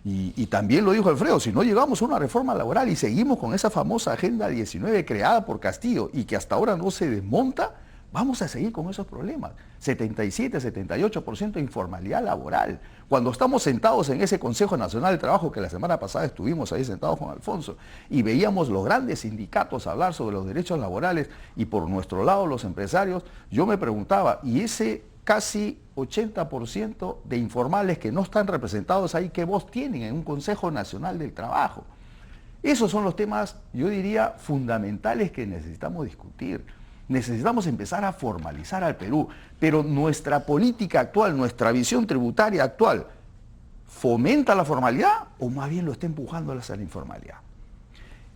Y también lo dijo Alfredo, si no llegamos a una reforma laboral y seguimos con esa famosa Agenda 19 creada por Castillo y que hasta ahora no se desmonta, vamos a seguir con esos problemas. 77, 78% de informalidad laboral. Cuando estamos sentados en ese Consejo Nacional de Trabajo, que la semana pasada estuvimos ahí sentados con Alfonso, y veíamos los grandes sindicatos hablar sobre los derechos laborales, y por nuestro lado los empresarios, yo me preguntaba, ¿y ese casi 80% de informales que no están representados ahí, que voz tienen en un Consejo Nacional del Trabajo. Esos son los temas, yo diría, fundamentales que necesitamos discutir. Necesitamos empezar a formalizar al Perú, pero nuestra política actual, nuestra visión tributaria actual, ¿fomenta la formalidad o más bien lo está empujando hacia la informalidad?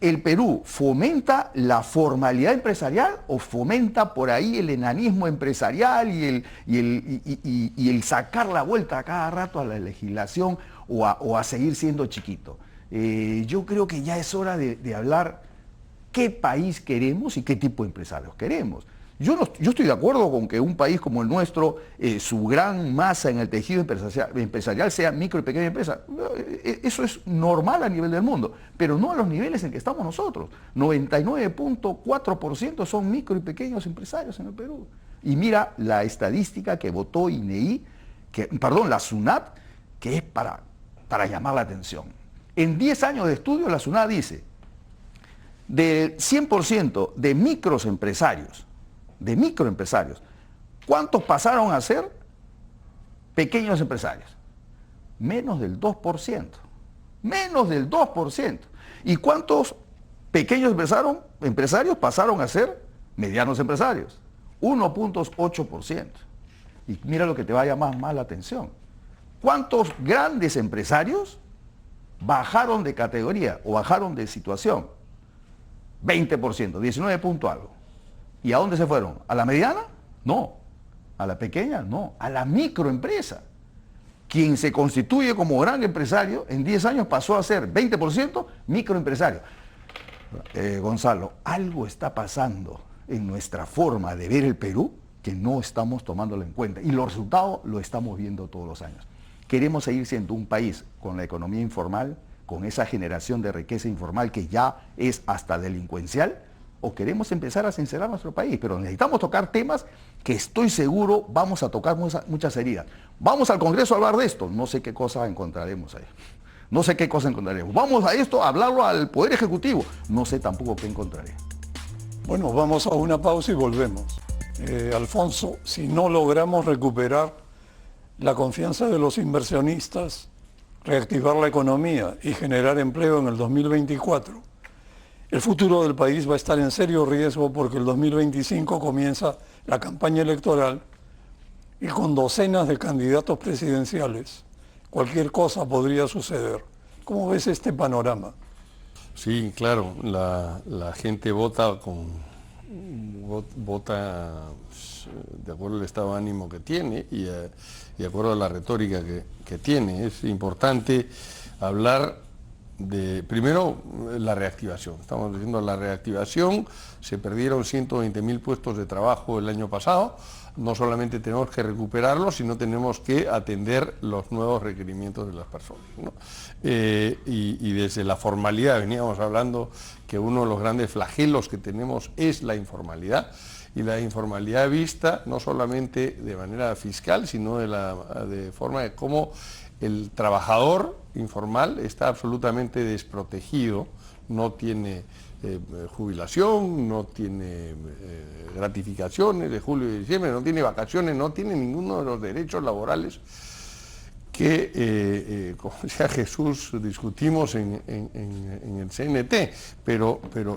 ¿El Perú fomenta la formalidad empresarial o fomenta por ahí el enanismo empresarial y el sacar la vuelta a cada rato a la legislación o a seguir siendo chiquito? Yo creo que ya es hora de hablar qué país queremos y qué tipo de empresarios queremos. Yo estoy de acuerdo con que un país como el nuestro, su gran masa en el tejido empresarial sea micro y pequeña empresa. Eso es normal a nivel del mundo, pero no a los niveles en que estamos nosotros. 99.4% son micro y pequeños empresarios en el Perú. Y mira la estadística que votó INEI, la SUNAT, que es para llamar la atención. En 10 años de estudio, la SUNAT dice, del 100% de microempresarios, ¿cuántos pasaron a ser pequeños empresarios? Menos del 2%. Menos del 2%. ¿Y cuántos pequeños empresarios pasaron a ser medianos empresarios? 1.8%. Y mira lo que te va a llamar más la atención. ¿Cuántos grandes empresarios bajaron de categoría o bajaron de situación? 20%, 19 punto algo. ¿Y a dónde se fueron? ¿A la mediana? No. ¿A la pequeña? No. A la microempresa. Quien se constituye como gran empresario, en 10 años pasó a ser 20% microempresario. Gonzalo, algo está pasando en nuestra forma de ver el Perú que no estamos tomándolo en cuenta. Y los resultados lo estamos viendo todos los años. Queremos seguir siendo un país con la economía informal, con esa generación de riqueza informal que ya es hasta delincuencial, o queremos empezar a sincerar nuestro país, pero necesitamos tocar temas que estoy seguro vamos a tocar muchas heridas. Vamos al Congreso a hablar de esto, no sé qué cosa encontraremos ahí. No sé qué cosa encontraremos. Vamos a esto a hablarlo al Poder Ejecutivo, no sé tampoco qué encontraré. Bueno, vamos a una pausa y volvemos. Alfonso, si no logramos recuperar la confianza de los inversionistas, reactivar la economía y generar empleo en el 2024, el futuro del país va a estar en serio riesgo porque el 2025 comienza la campaña electoral y con docenas de candidatos presidenciales cualquier cosa podría suceder. ¿Cómo ves este panorama? Sí, claro, la gente vota de acuerdo al estado de ánimo que tiene y de acuerdo a la retórica que tiene. Es importante hablar de, primero, la reactivación. Estamos diciendo la reactivación, se perdieron 120.000 puestos de trabajo el año pasado, no solamente tenemos que recuperarlos, sino tenemos que atender los nuevos requerimientos de las personas, ¿no? Y desde la formalidad, veníamos hablando que uno de los grandes flagelos que tenemos es la informalidad, y la informalidad vista no solamente de manera fiscal, sino de forma de cómo el trabajador informal está absolutamente desprotegido, no tiene jubilación, no tiene gratificaciones de julio y diciembre, no tiene vacaciones, no tiene ninguno de los derechos laborales que, como decía Jesús, discutimos en el CNT,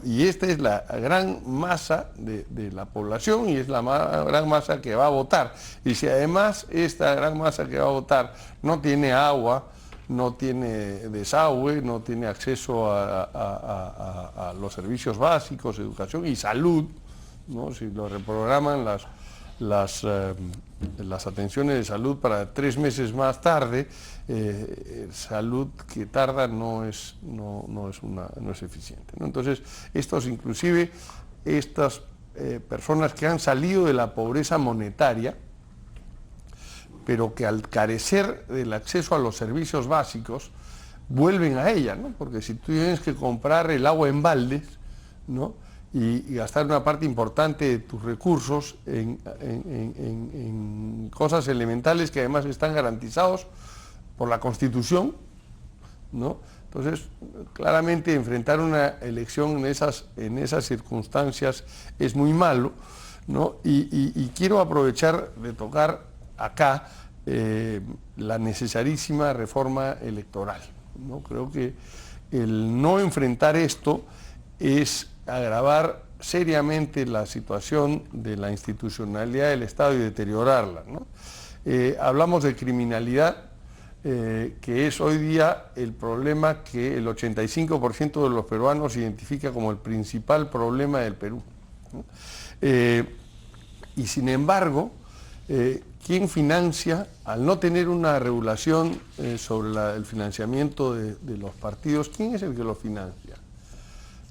y esta es la gran masa de la población y es la gran masa que va a votar. Y si además esta gran masa que va a votar no tiene agua, no tiene desagüe, no tiene acceso a los servicios básicos, educación y salud, ¿no? Si lo reprograman las atenciones de salud para 3 meses más tarde, salud que tarda no es eficiente, ¿no? Entonces, estas personas que han salido de la pobreza monetaria, pero que al carecer del acceso a los servicios básicos, vuelven a ella, ¿no? Porque si tú tienes que comprar el agua en baldes, ¿no? y gastar una parte importante de tus recursos en cosas elementales que además están garantizados por la Constitución, ¿no? Entonces, claramente enfrentar una elección en esas circunstancias es muy malo, ¿no? Y quiero aprovechar de tocar acá la necesarísima reforma electoral, ¿no? Creo que el no enfrentar esto es agravar seriamente la situación de la institucionalidad del Estado y deteriorarla, ¿no? Hablamos de criminalidad, que es hoy día el problema que el 85% de los peruanos identifica como el principal problema del Perú, ¿no? Y sin embargo, ¿quién financia? Al no tener una regulación sobre el financiamiento de los partidos, ¿quién es el que lo financia?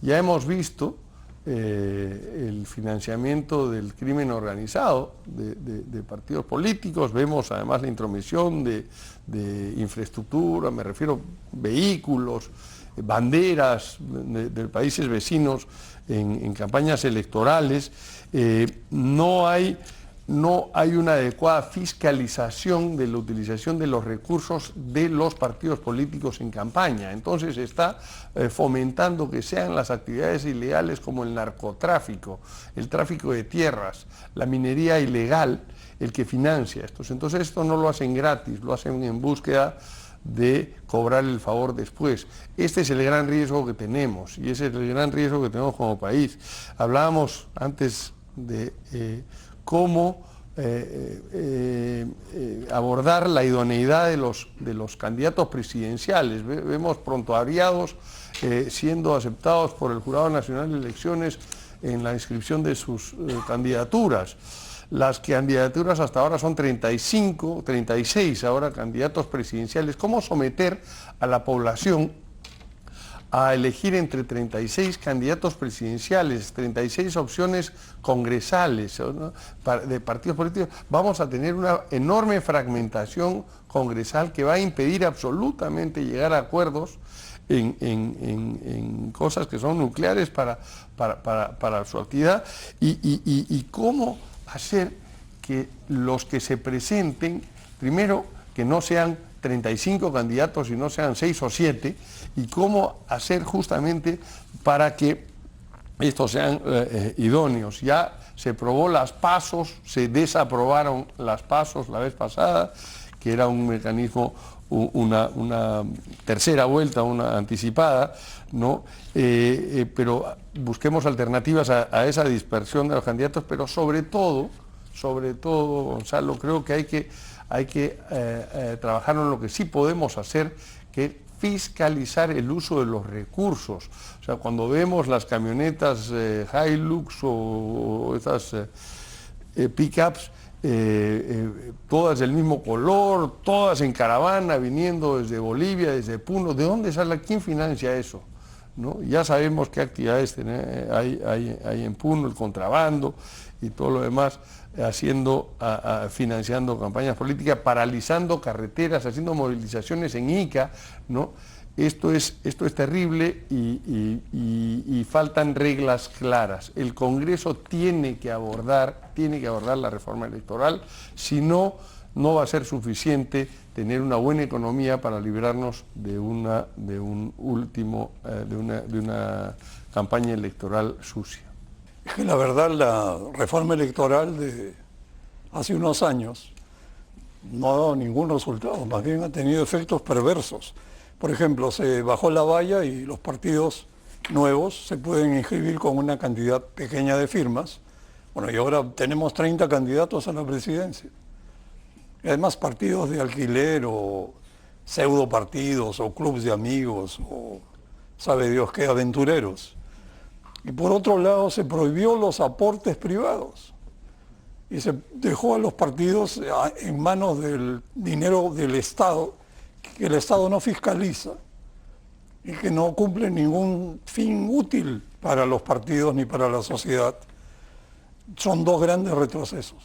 Ya hemos visto el financiamiento del crimen organizado de partidos políticos, vemos además la intromisión de infraestructura, me refiero vehículos, banderas de países vecinos en campañas electorales. No hay una adecuada fiscalización de la utilización de los recursos de los partidos políticos en campaña. Entonces está fomentando que sean las actividades ilegales como el narcotráfico, el tráfico de tierras, la minería ilegal, el que financia estos. Entonces esto no lo hacen gratis, lo hacen en búsqueda de cobrar el favor después. Este es el gran riesgo que tenemos y ese es el gran riesgo que tenemos como país. Hablábamos antes de cómo abordar la idoneidad de los candidatos presidenciales. Vemos prontuariados siendo aceptados por el Jurado Nacional de Elecciones en la inscripción de sus candidaturas. Las candidaturas hasta ahora son 35, 36 ahora candidatos presidenciales. ¿Cómo someter a la población a elegir entre 36 candidatos presidenciales, 36 opciones congresales, ¿no?, de partidos políticos? Vamos a tener una enorme fragmentación congresal que va a impedir absolutamente llegar a acuerdos en cosas que son nucleares para su actividad y cómo hacer que los que se presenten, primero, que no sean 35 candidatos y no sean 6 o 7, y cómo hacer justamente para que estos sean idóneos. Ya se probó las PASOs, se desaprobaron las PASOs la vez pasada, que era un mecanismo, una tercera vuelta, una anticipada, ¿no? Pero busquemos alternativas a esa dispersión de los candidatos, pero sobre todo, Gonzalo, creo que hay que trabajar en lo que sí podemos hacer, que es fiscalizar el uso de los recursos. O sea, cuando vemos las camionetas Hilux o estas pickups, todas del mismo color, todas en caravana, viniendo desde Bolivia, desde Puno, ¿de dónde sale? ¿Quién financia eso? ¿No? Ya sabemos qué actividades hay en Puno, el contrabando y todo lo demás, financiando campañas políticas, paralizando carreteras, haciendo movilizaciones en Ica, ¿no? Esto es terrible y faltan reglas claras. El Congreso tiene que abordar la reforma electoral, si no, no va a ser suficiente tener una buena economía para librarnos de una campaña electoral sucia. Es que la verdad la reforma electoral de hace unos años no ha dado ningún resultado, más bien ha tenido efectos perversos. Por ejemplo, se bajó la valla y los partidos nuevos se pueden inscribir con una cantidad pequeña de firmas. Bueno, y ahora tenemos 30 candidatos a la presidencia. Y además partidos de alquiler o pseudo partidos o clubes de amigos o sabe Dios qué aventureros. Y por otro lado se prohibió los aportes privados y se dejó a los partidos en manos del dinero del Estado, que el Estado no fiscaliza y que no cumple ningún fin útil para los partidos ni para la sociedad. Son dos grandes retrocesos.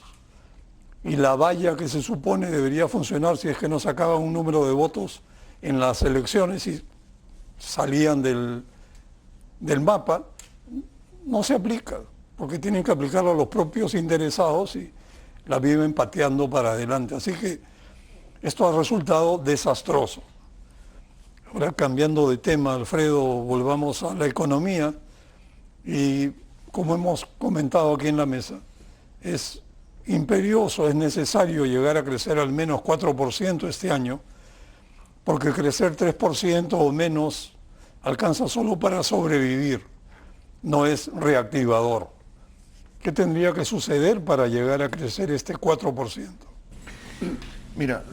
Y la valla que se supone debería funcionar si es que no sacaban un número de votos en las elecciones y salían del mapa, no se aplica, porque tienen que aplicarlo a los propios interesados y la viven pateando para adelante. Así que esto ha resultado desastroso. Ahora, cambiando de tema, Alfredo, volvamos a la economía y como hemos comentado aquí en la mesa, es imperioso, es necesario llegar a crecer al menos 4% este año, porque crecer 3% o menos alcanza solo para sobrevivir, no es reactivador. ¿Qué tendría que suceder para llegar a crecer este 4%? Mira,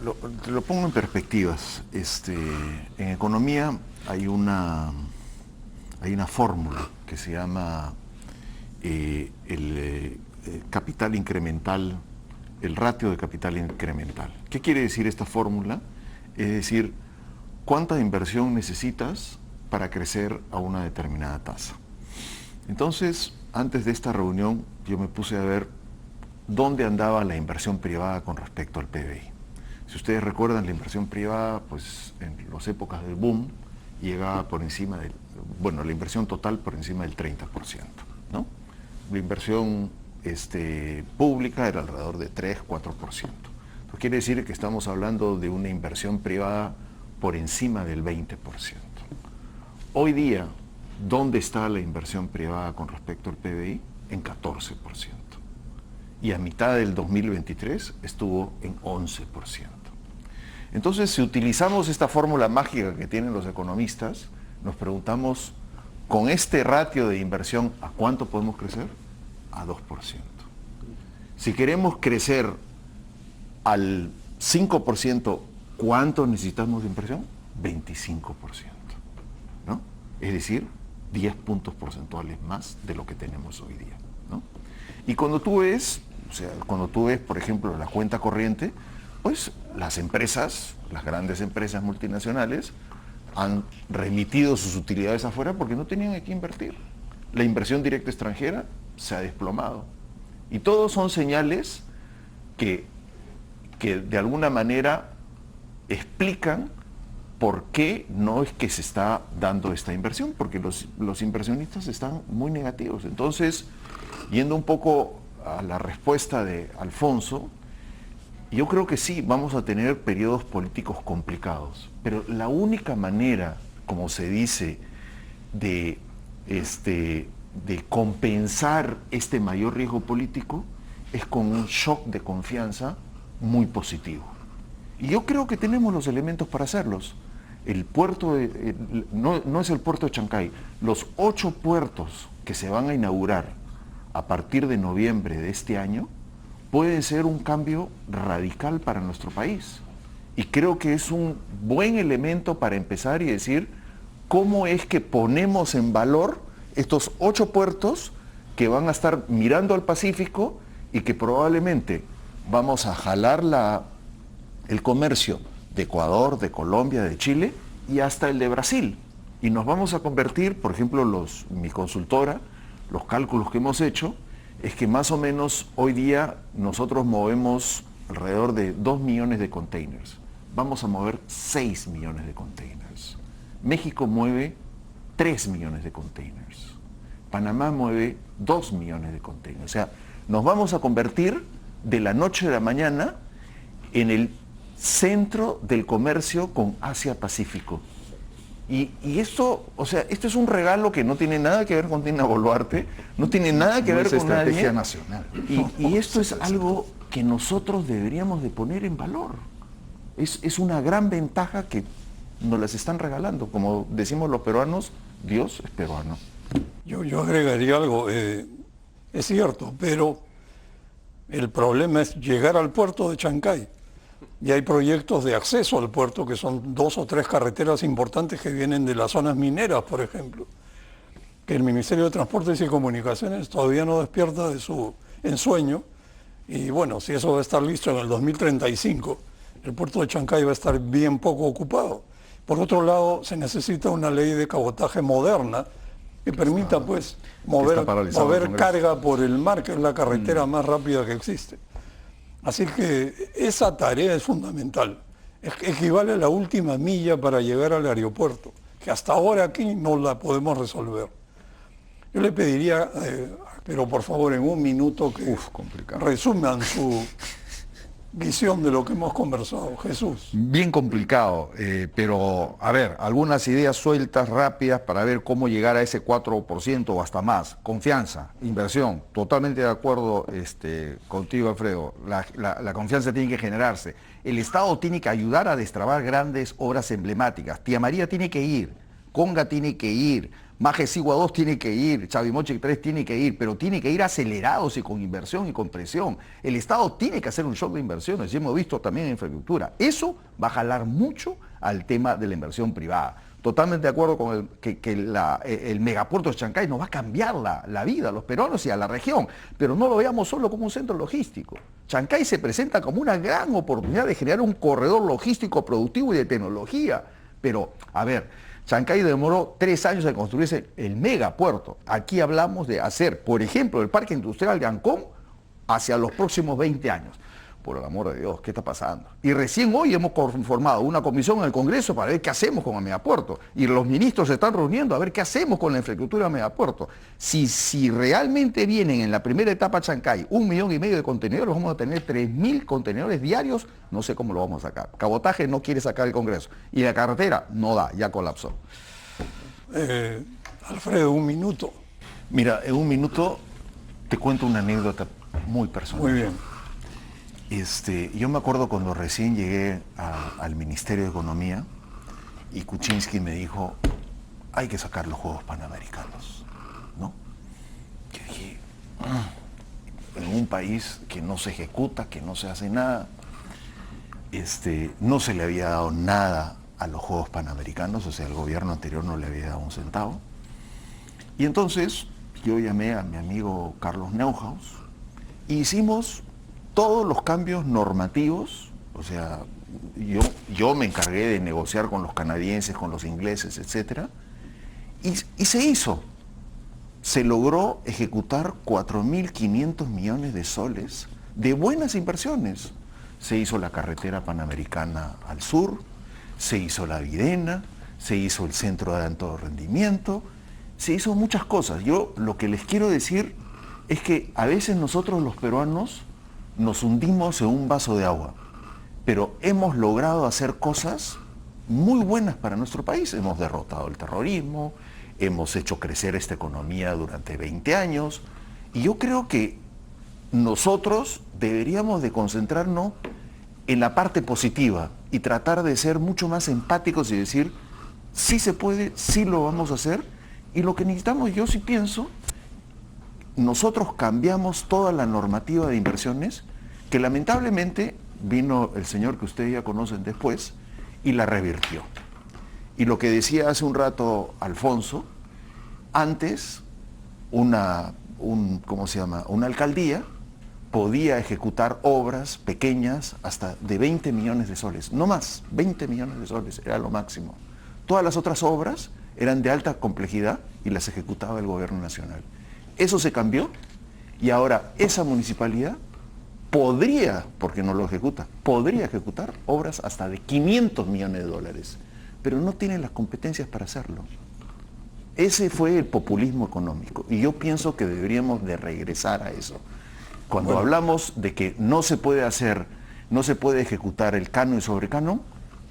te lo pongo en perspectivas. En economía hay una fórmula que se llama capital incremental, el ratio de capital incremental. ¿Qué quiere decir esta fórmula? Es decir, ¿cuánta inversión necesitas para crecer a una determinada tasa? Entonces, antes de esta reunión, yo me puse a ver dónde andaba la inversión privada con respecto al PBI. Si ustedes recuerdan, la inversión privada, pues en las épocas del boom, llegaba por encima del, bueno, la inversión total por encima del 30%, ¿no? La inversión pública era alrededor de 3-4%. Entonces quiere decir que estamos hablando de una inversión privada por encima del 20%. Hoy día, ¿dónde está la inversión privada con respecto al PBI? En 14%. Y a mitad del 2023 estuvo en 11%. Entonces, si utilizamos esta fórmula mágica que tienen los economistas, nos preguntamos, con este ratio de inversión, ¿a cuánto podemos crecer? A 2%. Si queremos crecer al 5%, ¿cuánto necesitamos de inversión? 25%, ¿no? Es decir, 10 puntos porcentuales más de lo que tenemos hoy día, ¿no? Y cuando tú ves, por ejemplo, la cuenta corriente, pues las empresas, las grandes empresas multinacionales, han remitido sus utilidades afuera porque no tenían en qué invertir. La inversión directa extranjera se ha desplomado. Y todos son señales que de alguna manera explican por qué no es que se está dando esta inversión, porque los inversionistas están muy negativos. Entonces, yendo un poco a la respuesta de Alfonso, yo creo que sí, vamos a tener periodos políticos complicados, pero la única manera, como se dice, de compensar este mayor riesgo político es con un shock de confianza muy positivo. Y yo creo que tenemos los elementos para hacerlos. El puerto, no es el puerto de Chancay, los 8 puertos que se van a inaugurar a partir de noviembre de este año, puede ser un cambio radical para nuestro país. Y creo que es un buen elemento para empezar y decir cómo es que ponemos en valor estos 8 puertos que van a estar mirando al Pacífico y que probablemente vamos a jalar el comercio de Ecuador, de Colombia, de Chile y hasta el de Brasil. Y nos vamos a convertir, por ejemplo, mi consultora, los cálculos que hemos hecho, es que más o menos hoy día nosotros movemos alrededor de 2 millones de containers. Vamos a mover 6 millones de containers. México mueve 3 millones de containers. Panamá mueve 2 millones de containers. O sea, nos vamos a convertir de la noche a la mañana en el centro del comercio con Asia-Pacífico. Y esto, o sea, esto es un regalo que no tiene nada que ver con Dina Boluarte, no tiene nada que ver con estrategia nadie. nacional. Y esto es algo que nosotros deberíamos de poner en valor. Es una gran ventaja que nos las están regalando. Como decimos los peruanos, Dios es peruano. Yo agregaría algo, es cierto, pero el problema es llegar al puerto de Chancay. Y hay proyectos de acceso al puerto que son 2 o 3 carreteras importantes que vienen de las zonas mineras, por ejemplo, que el Ministerio de Transportes y Comunicaciones todavía no despierta de su ensueño. Y bueno, si eso va a estar listo en el 2035, el puerto de Chancay va a estar bien poco ocupado. Por otro lado, se necesita una ley de cabotaje moderna que permita pues mover carga por el mar, que es la carretera más rápida que existe. Así que esa tarea es fundamental. Equivale a la última milla para llegar al aeropuerto, que hasta ahora aquí no la podemos resolver. Yo le pediría, pero por favor en un minuto que resuman visión de lo que hemos conversado, Jesús. Bien complicado, pero a ver, algunas ideas sueltas, rápidas, para ver cómo llegar a ese 4% o hasta más. Confianza, inversión, totalmente de acuerdo contigo, Alfredo. La confianza tiene que generarse. El Estado tiene que ayudar a destrabar grandes obras emblemáticas. Tía María tiene que ir, Conga tiene que ir, Maje Sigua 2 tiene que ir, Chavimochic 3 tiene que ir, pero tiene que ir acelerados y con inversión y con presión. El Estado tiene que hacer un shock de inversiones, y hemos visto también en infraestructura. Eso va a jalar mucho al tema de la inversión privada. Totalmente de acuerdo con el megapuerto de Chancay nos va a cambiar la vida a los peruanos y a la región, pero no lo veamos solo como un centro logístico. Chancay se presenta como una gran oportunidad de generar un corredor logístico productivo y de tecnología. Pero, a ver, Chancay demoró 3 años en construirse el megapuerto. Aquí hablamos de hacer, por ejemplo, el parque industrial de Ancón hacia los próximos 20 años. Por el amor de Dios, ¿qué está pasando? Y recién hoy hemos conformado una comisión en el Congreso para ver qué hacemos con el megapuerto. Y los ministros se están reuniendo a ver qué hacemos con la infraestructura del megapuerto. Si realmente vienen en la primera etapa a Chancay 1,5 millones de contenedores, vamos a tener 3.000 contenedores diarios, no sé cómo lo vamos a sacar. Cabotaje no quiere sacar el Congreso. Y la carretera no da, ya colapsó. Alfredo, 1 minuto. Mira, en 1 minuto te cuento una anécdota muy personal. Muy bien. Yo me acuerdo cuando recién llegué al Ministerio de Economía y Kuczynski me dijo, hay que sacar los Juegos Panamericanos, ¿no? Yo dije, en un país que no se ejecuta, que no se hace nada, no se le había dado nada a los Juegos Panamericanos, o sea, el gobierno anterior no le había dado un centavo. Y entonces yo llamé a mi amigo Carlos Neuhaus e hicimos todos los cambios normativos, o sea, yo me encargué de negociar con los canadienses, con los ingleses, etc. Y se hizo. Se logró ejecutar 4.500 millones de soles de buenas inversiones. Se hizo la carretera panamericana al sur, se hizo la Videna, se hizo el centro de alto rendimiento, se hizo muchas cosas. Yo lo que les quiero decir es que a veces nosotros los peruanos nos hundimos en un vaso de agua, pero hemos logrado hacer cosas muy buenas para nuestro país. Hemos derrotado el terrorismo, hemos hecho crecer esta economía durante 20 años, y yo creo que nosotros deberíamos de concentrarnos en la parte positiva y tratar de ser mucho más empáticos y decir, sí se puede, sí lo vamos a hacer, y lo que necesitamos, yo sí pienso, nosotros cambiamos toda la normativa de inversiones, que lamentablemente vino el señor que ustedes ya conocen después y la revirtió. Y lo que decía hace un rato Alfonso, antes una alcaldía podía ejecutar obras pequeñas hasta de 20 millones de soles, no más, 20 millones de soles era lo máximo. Todas las otras obras eran de alta complejidad y las ejecutaba el gobierno nacional. Eso se cambió y ahora esa municipalidad podría, porque no lo ejecuta, podría ejecutar obras hasta de 500 millones de dólares, pero no tiene las competencias para hacerlo. Ese fue el populismo económico y yo pienso que deberíamos de regresar a eso. Cuando hablamos de que no se puede hacer, no se puede ejecutar el canon y sobrecanon,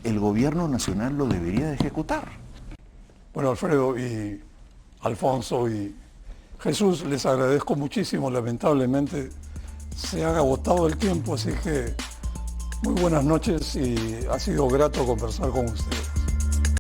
el gobierno nacional lo debería de ejecutar. Bueno, Alfredo y Alfonso y Jesús, les agradezco muchísimo. Lamentablemente se ha agotado el tiempo, así que muy buenas noches y ha sido grato conversar con ustedes.